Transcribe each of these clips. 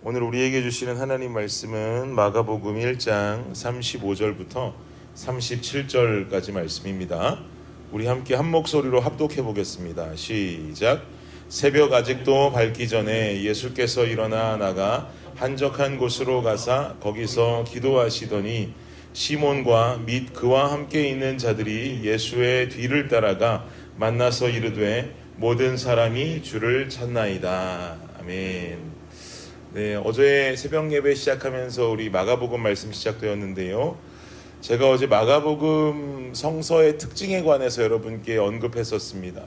오늘 우리에게 주시는 하나님 말씀은 마가복음 1장 35절부터 37절까지 말씀입니다. 우리 함께 한 목소리로 합독해 보겠습니다. 시작. 새벽 아직도 밝기 전에 예수께서 일어나 나가 한적한 곳으로 가사 거기서 기도하시더니 시몬과 및 그와 함께 있는 자들이 예수의 뒤를 따라가 만나서 이르되 모든 사람이 주를 찾나이다. 아멘. 네, 어제 새벽 예배 시작하면서 우리 마가복음 말씀 시작되었는데요. 제가 어제 마가복음 성서의 특징에 관해서 여러분께 언급했었습니다.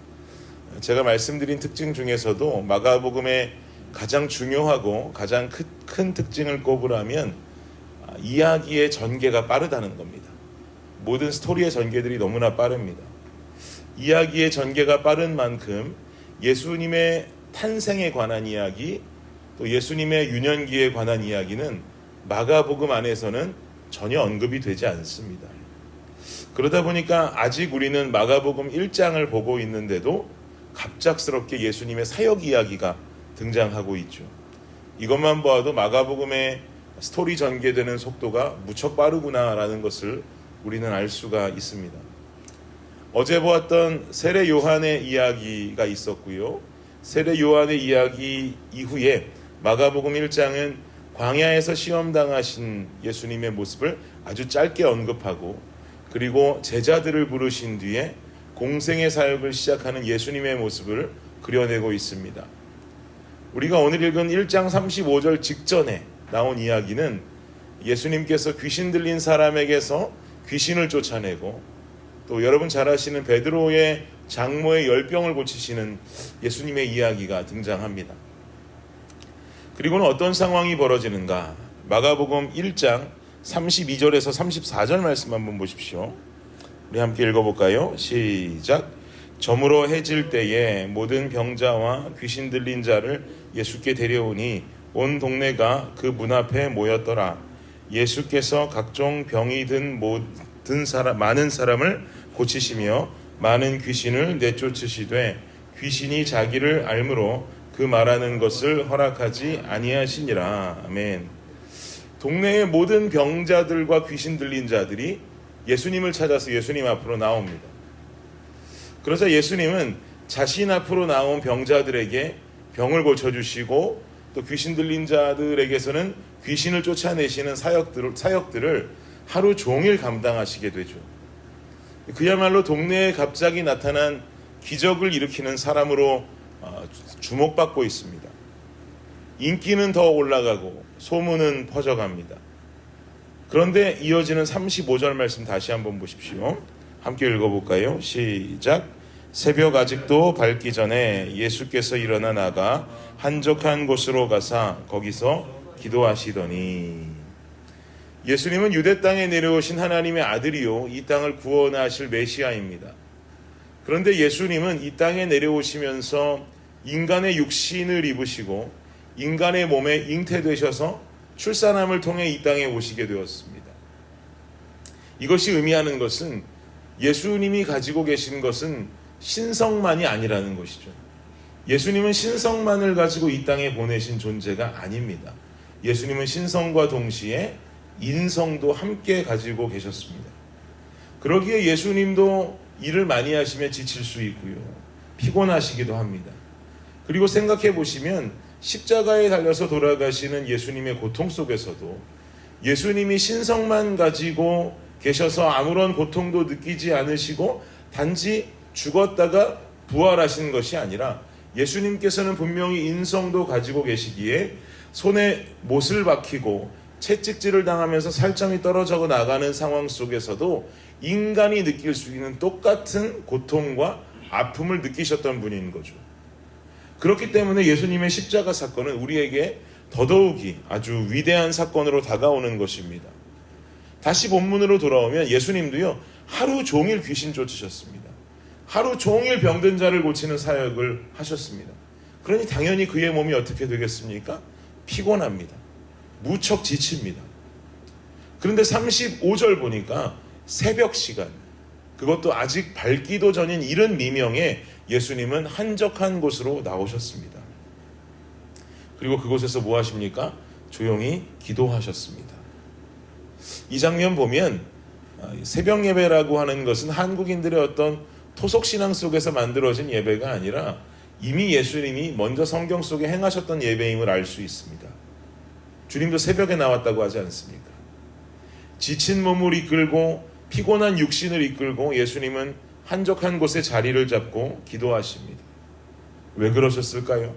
제가 말씀드린 특징 중에서도 마가복음의 가장 중요하고 가장 큰 특징을 꼽으라면 이야기의 전개가 빠르다는 겁니다. 모든 스토리의 전개들이 너무나 빠릅니다. 이야기의 전개가 빠른 만큼 예수님의 탄생에 관한 이야기, 또 예수님의 유년기에 관한 이야기는 마가복음 안에서는 전혀 언급이 되지 않습니다. 그러다 보니까 아직 우리는 마가복음 1장을 보고 있는데도 갑작스럽게 예수님의 사역 이야기가 등장하고 있죠. 이것만 보아도 마가복음의 스토리 전개되는 속도가 무척 빠르구나라는 것을 우리는 알 수가 있습니다. 어제 보았던 세례 요한의 이야기가 있었고요. 세례 요한의 이야기 이후에 마가복음 1장은 광야에서 시험당하신 예수님의 모습을 아주 짧게 언급하고, 그리고 제자들을 부르신 뒤에 공생의 사역을 시작하는 예수님의 모습을 그려내고 있습니다. 우리가 오늘 읽은 1장 35절 직전에 나온 이야기는 예수님께서 귀신 들린 사람에게서 귀신을 쫓아내고, 또 여러분 잘 아시는 베드로의 장모의 열병을 고치시는 예수님의 이야기가 등장합니다. 그리고는 어떤 상황이 벌어지는가? 마가복음 1장 32절에서 34절 말씀 한번 보십시오. 우리 함께 읽어볼까요? 시작. 저물어 해질 때에 모든 병자와 귀신 들린 자를 예수께 데려오니 온 동네가 그 문 앞에 모였더라. 예수께서 각종 병이 든 많은 사람을 고치시며 많은 귀신을 내쫓으시되 귀신이 자기를 알므로 그 말하는 것을 허락하지 아니하시니라. 아멘. 동네의 모든 병자들과 귀신 들린 자들이 예수님을 찾아서 예수님 앞으로 나옵니다. 그러자 예수님은 자신 앞으로 나온 병자들에게 병을 고쳐주시고, 또 귀신 들린 자들에게서는 귀신을 쫓아내시는 사역들을 하루 종일 감당하시게 되죠. 그야말로 동네에 갑자기 나타난 기적을 일으키는 사람으로 주목받고 있습니다. 인기는 더 올라가고 소문은 퍼져갑니다. 그런데 이어지는 35절 말씀 다시 한번 보십시오. 함께 읽어볼까요? 시작. 새벽 아직도 밝기 전에 예수께서 일어나 나가 한적한 곳으로 가사 거기서 기도하시더니, 예수님은 유대 땅에 내려오신 하나님의 아들이요 이 땅을 구원하실 메시아입니다. 그런데 예수님은 이 땅에 내려오시면서 인간의 육신을 입으시고 인간의 몸에 잉태되셔서 출산함을 통해 이 땅에 오시게 되었습니다. 이것이 의미하는 것은 예수님이 가지고 계신 것은 신성만이 아니라는 것이죠. 예수님은 신성만을 가지고 이 땅에 보내신 존재가 아닙니다. 예수님은 신성과 동시에 인성도 함께 가지고 계셨습니다. 그러기에 예수님도 일을 많이 하시면 지칠 수 있고요, 피곤하시기도 합니다. 그리고 생각해 보시면 십자가에 달려서 돌아가시는 예수님의 고통 속에서도 예수님이 신성만 가지고 계셔서 아무런 고통도 느끼지 않으시고 단지 죽었다가 부활하신 것이 아니라, 예수님께서는 분명히 인성도 가지고 계시기에 손에 못을 박히고 채찍질을 당하면서 살점이 떨어져 나가는 상황 속에서도 인간이 느낄 수 있는 똑같은 고통과 아픔을 느끼셨던 분인 거죠. 그렇기 때문에 예수님의 십자가 사건은 우리에게 더더욱이 아주 위대한 사건으로 다가오는 것입니다. 다시 본문으로 돌아오면 예수님도요, 하루 종일 귀신 쫓으셨습니다. 하루 종일 병든 자를 고치는 사역을 하셨습니다. 그러니 당연히 그의 몸이 어떻게 되겠습니까? 피곤합니다. 무척 지칩니다. 그런데 35절 보니까 새벽 시간, 그것도 아직 밝기도 전인 이른 미명에 예수님은 한적한 곳으로 나오셨습니다. 그리고 그곳에서 뭐 하십니까? 조용히 기도하셨습니다. 이 장면 보면 새벽 예배라고 하는 것은 한국인들의 어떤 토속신앙 속에서 만들어진 예배가 아니라 이미 예수님이 먼저 성경 속에 행하셨던 예배임을 알 수 있습니다. 주님도 새벽에 나왔다고 하지 않습니까? 지친 몸을 이끌고 피곤한 육신을 이끌고 예수님은 한적한 곳에 자리를 잡고 기도하십니다. 왜 그러셨을까요?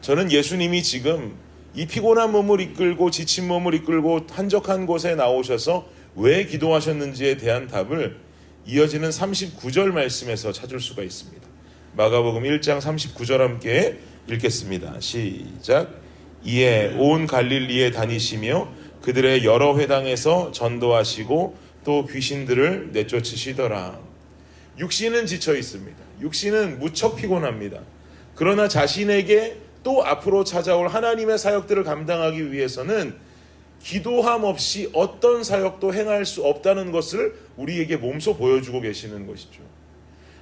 저는 예수님이 지금 이 피곤한 몸을 이끌고 지친 몸을 이끌고 한적한 곳에 나오셔서 왜 기도하셨는지에 대한 답을 이어지는 39절 말씀에서 찾을 수가 있습니다. 마가복음 1장 39절 함께 읽겠습니다. 시작. 이에 온 갈릴리에 다니시며 그들의 여러 회당에서 전도하시고 또 귀신들을 내쫓으시더라. 육신은 지쳐 있습니다. 육신은 무척 피곤합니다. 그러나 자신에게 또 앞으로 찾아올 하나님의 사역들을 감당하기 위해서는 기도함 없이 어떤 사역도 행할 수 없다는 것을 우리에게 몸소 보여주고 계시는 것이죠.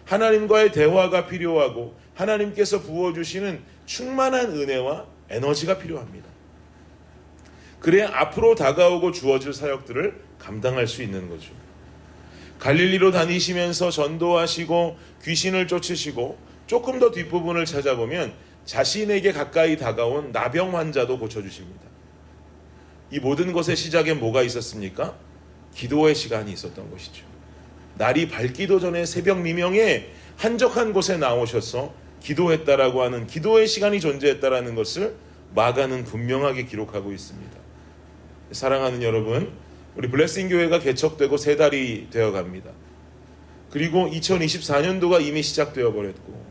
하나님과의 대화가 필요하고 하나님께서 부어주시는 충만한 은혜와 에너지가 필요합니다. 그래야 앞으로 다가오고 주어질 사역들을 감당할 수 있는 거죠. 갈릴리로 다니시면서 전도하시고 귀신을 쫓으시고 조금 더 뒷부분을 찾아보면 자신에게 가까이 다가온 나병 환자도 고쳐주십니다. 이 모든 것의 시작에 뭐가 있었습니까? 기도의 시간이 있었던 것이죠. 날이 밝기도 전에 새벽 미명에 한적한 곳에 나오셔서 기도했다라고 하는 기도의 시간이 존재했다라는 것을 마가는 분명하게 기록하고 있습니다. 사랑하는 여러분, 우리 블레싱 교회가 개척되고 3달이 되어 갑니다. 그리고 2024년도가 이미 시작되어 버렸고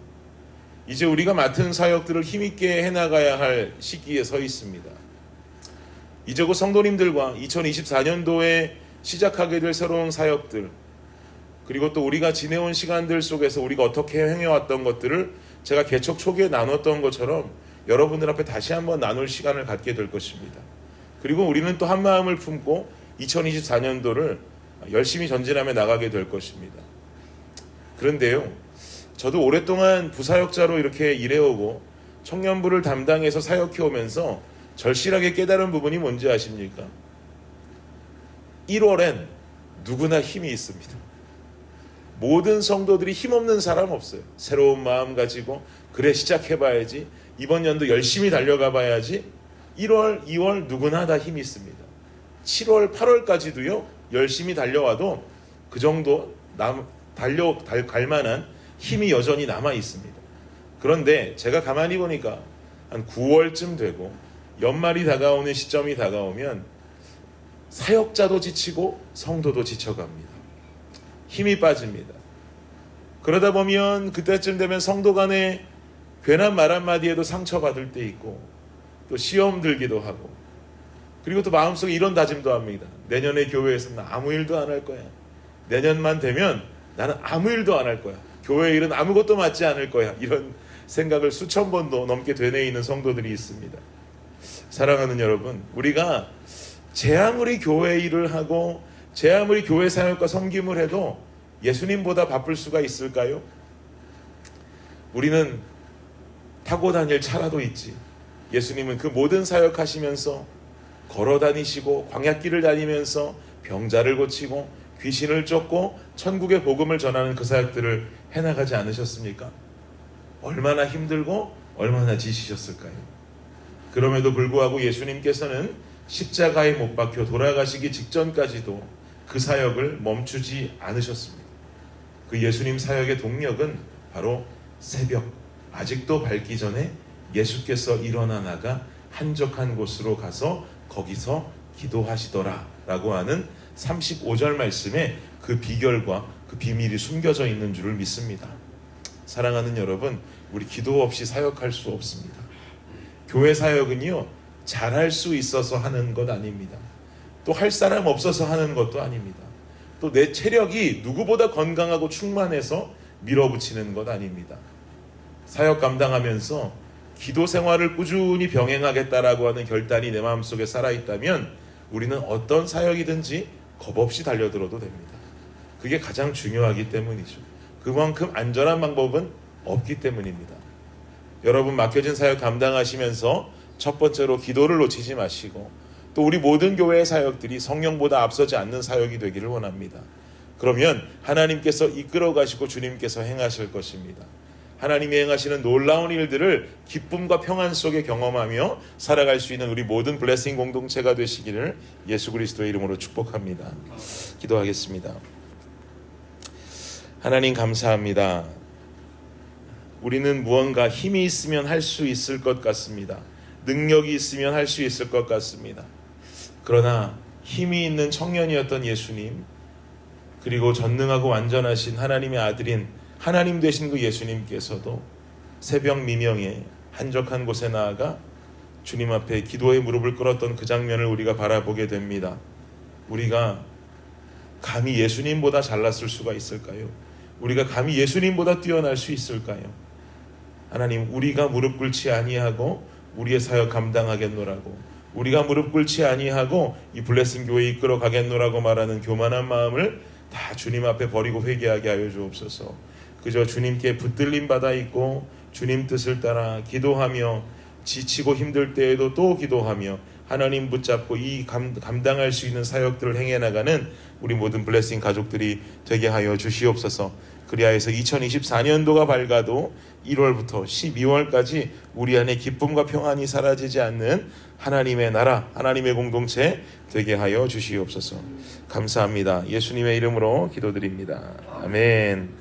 이제 우리가 맡은 사역들을 힘있게 해나가야 할 시기에 서 있습니다. 이제 곧 성도님들과 2024년도에 시작하게 될 새로운 사역들, 그리고 또 우리가 지내온 시간들 속에서 우리가 어떻게 행해왔던 것들을 제가 개척 초기에 나눴던 것처럼 여러분들 앞에 다시 한번 나눌 시간을 갖게 될 것입니다. 그리고 우리는 또 한 마음을 품고 2024년도를 열심히 전진하며 나가게 될 것입니다. 그런데요, 저도 오랫동안 부사역자로 이렇게 일해오고 청년부를 담당해서 사역해오면서 절실하게 깨달은 부분이 뭔지 아십니까? 1월엔 누구나 힘이 있습니다. 모든 성도들이 힘없는 사람 없어요. 새로운 마음 가지고 그래 시작해봐야지, 이번 연도 열심히 달려가 봐야지. 1월, 2월 누구나 다 힘이 있습니다. 7월, 8월까지도요 열심히 달려와도 그 정도 갈 만한 힘이 여전히 남아 있습니다. 그런데 제가 가만히 보니까 한 9월쯤 되고 연말이 다가오는 시점이 다가오면 사역자도 지치고 성도도 지쳐갑니다. 힘이 빠집니다. 그러다 보면 그때쯤 되면 성도 간에 괜한 말 한마디에도 상처받을 때 있고 또 시험 들기도 하고, 그리고 또 마음속에 이런 다짐도 합니다. 내년에 교회에서는 아무 일도 안 할 거야. 내년만 되면 나는 아무 일도 안 할 거야. 교회 일은 아무것도 맡지 않을 거야. 이런 생각을 수천 번도 넘게 되뇌이는 성도들이 있습니다. 사랑하는 여러분, 우리가 제 아무리 교회 일을 하고 제 아무리 교회 사역과 섬김을 해도 예수님보다 바쁠 수가 있을까요? 우리는 타고 다닐 차라도 있지. 예수님은 그 모든 사역하시면서 걸어 다니시고 광야길을 다니면서 병자를 고치고 귀신을 쫓고 천국의 복음을 전하는 그 사역들을 해나가지 않으셨습니까? 얼마나 힘들고 얼마나 지치셨을까요? 그럼에도 불구하고 예수님께서는 십자가에 못 박혀 돌아가시기 직전까지도 그 사역을 멈추지 않으셨습니다. 그 예수님 사역의 동력은 바로 새벽, 아직도 밝기 전에 예수께서 일어나 나가 한적한 곳으로 가서 거기서 기도하시더라 라고 하는 35절 말씀에 그 비결과 그 비밀이 숨겨져 있는 줄을 믿습니다. 사랑하는 여러분, 우리 기도 없이 사역할 수 없습니다. 교회 사역은요, 잘할 수 있어서 하는 것 아닙니다. 또 할 사람 없어서 하는 것도 아닙니다. 또 내 체력이 누구보다 건강하고 충만해서 밀어붙이는 것 아닙니다. 사역 감당하면서 기도 생활을 꾸준히 병행하겠다라고 하는 결단이 내 마음속에 살아있다면 우리는 어떤 사역이든지 겁없이 달려들어도 됩니다. 그게 가장 중요하기 때문이죠. 그만큼 안전한 방법은 없기 때문입니다. 여러분, 맡겨진 사역 감당하시면서 첫 번째로 기도를 놓치지 마시고 또 우리 모든 교회의 사역들이 성령보다 앞서지 않는 사역이 되기를 원합니다. 그러면 하나님께서 이끌어 가시고 주님께서 행하실 것입니다. 하나님이 행하시는 놀라운 일들을 기쁨과 평안 속에 경험하며 살아갈 수 있는 우리 모든 블레싱 공동체가 되시기를 예수 그리스도의 이름으로 축복합니다. 기도하겠습니다. 하나님 감사합니다. 우리는 무언가 힘이 있으면 할 수 있을 것 같습니다. 능력이 있으면 할 수 있을 것 같습니다. 그러나 힘이 있는 청년이었던 예수님, 그리고 전능하고 완전하신 하나님의 아들인 하나님 되신 그 예수님께서도 새벽 미명에 한적한 곳에 나아가 주님 앞에 기도의 무릎을 꿇었던 그 장면을 우리가 바라보게 됩니다. 우리가 감히 예수님보다 잘났을 수가 있을까요? 우리가 감히 예수님보다 뛰어날 수 있을까요? 하나님, 우리가 무릎 꿇지 아니하고 우리의 사역 감당하겠노라고, 우리가 무릎 꿇지 아니하고 이 블레싱 교회 이끌어 가겠노라고 말하는 교만한 마음을 다 주님 앞에 버리고 회개하게 하여 주옵소서. 그저 주님께 붙들림 받아 있고 주님 뜻을 따라 기도하며 지치고 힘들 때에도 또 기도하며 하나님 붙잡고 이 감당할 수 있는 사역들을 행해 나가는 우리 모든 블레싱 가족들이 되게 하여 주시옵소서. 그리하여서 2024년도가 밝아도 1월부터 12월까지 우리 안에 기쁨과 평안이 사라지지 않는 하나님의 나라, 하나님의 공동체 되게 하여 주시옵소서. 감사합니다. 예수님의 이름으로 기도드립니다. 아멘.